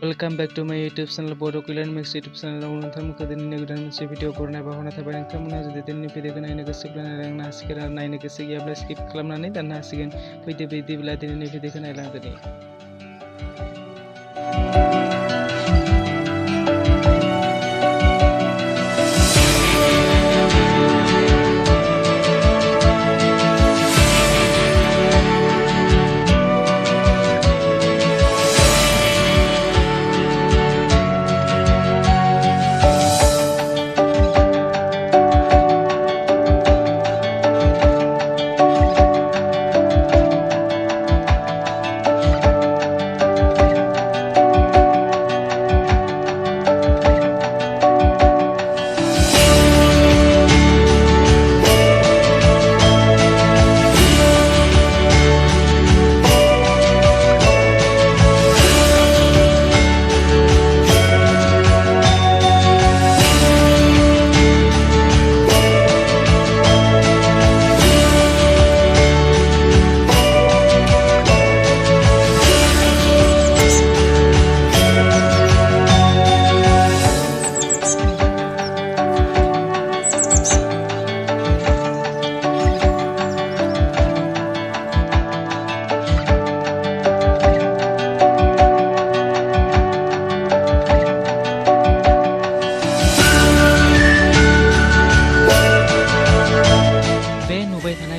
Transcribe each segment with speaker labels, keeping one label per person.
Speaker 1: Welcome back to my YouTube channel Bodokalyanmix YouTube channel. नोंथांमोनखौ दिनैनि गोदान मोनसे video बरनाय बावहरनाय थाबाय। नोंथांमोनहा जुदि दिनैनि भिडिअखौ नायनो गोसोब्ला नायलांनो हासिगोन आरो नायनो गोसो गैयाब्ला स्किप खालामनानै दाननो हासिगोन। फैदो बिदिब्ला दिनैनि भिडिअखौ नायलांदोनि।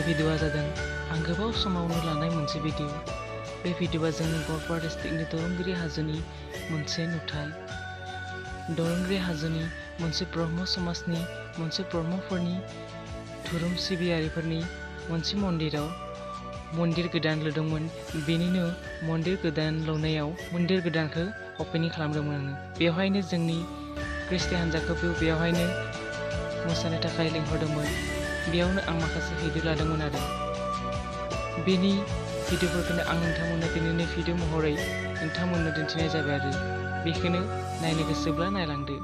Speaker 1: भिडिअआ जादों आं गोबाव समावनो लानाय मोनसे भिडिअ। बे भिडिअआ जोंनि गवालपारा डिस्ट्रिक्टनि दरंगिरि हाजोनि मोनसे नुथाय। दरंगिरि हाजोनि मोनसे ब्रह्म समाजनि मोनसे ब्रह्मफोरनि धोरोम सिबियारिफोरनि मोनसे मन्दिराव मन्दिर गोदान लुदोंमोन। बेनिनो मन्दिर गोदान लुनायाव मन्दिर गोदानखौ अपेनिं खालामदोंमोन। बेवहायनो जोंनि ख्रिस्टि हान्जाखौबो बेवहायनो मोसानो थाखाय लिंहरदोंमोन। बेयावनो आं माखासे भिडिअ लादोंमोन आरो बेनि भिडिअफोरखौनो आं नोंथांमोननो दिनैनि भिडिअ महरै नोंथांमोननो दिन्थिनाय जाबाय आरो बेखौनो नायनो गोसोब्ला नायलांदो।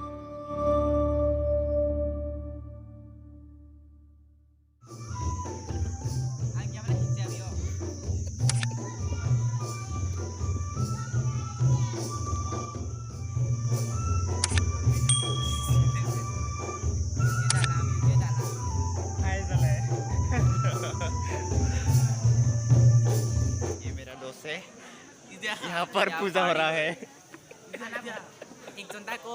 Speaker 2: यहाँ पर पूजा हो रहा है।
Speaker 3: एक जनता को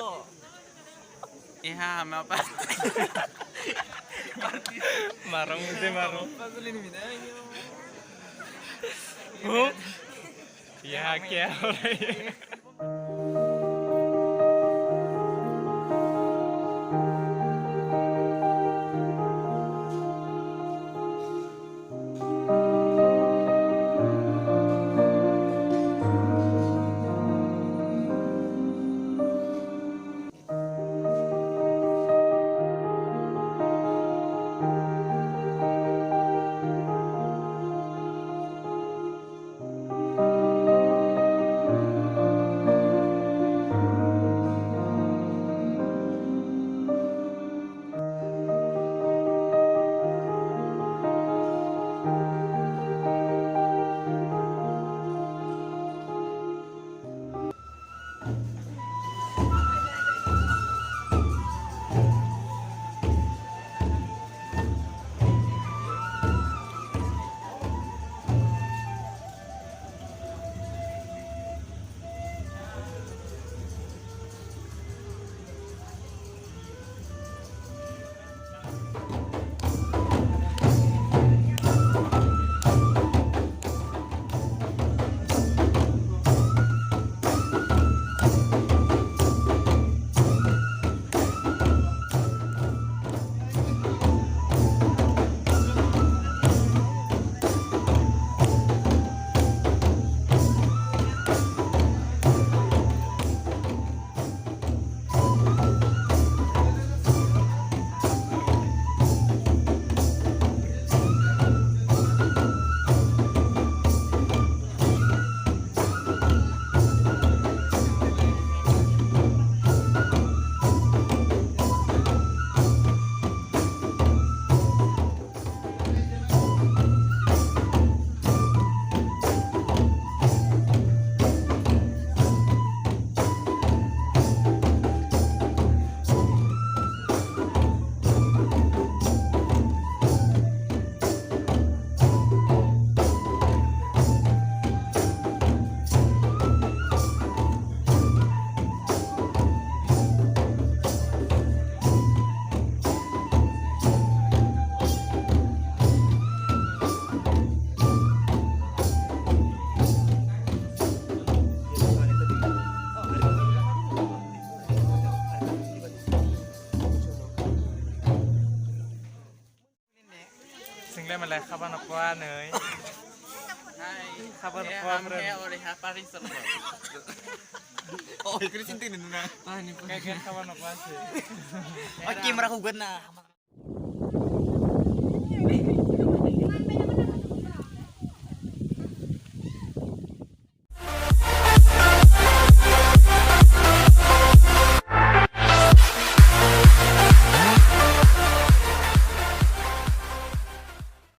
Speaker 3: यहाँ हमारे पास
Speaker 2: मारो मुझे मारो। यहाँ क्या हो रहा है? oleh kapan apaan nih?
Speaker 3: Hai.
Speaker 2: Kapan
Speaker 3: Ya,
Speaker 2: apaan?
Speaker 3: kami oleh apa research?
Speaker 2: Oh, itu sinting nih, Nuna.
Speaker 3: Ah, ini
Speaker 2: Kayak kapan apaan sih?
Speaker 3: Oke,
Speaker 2: merakugan na.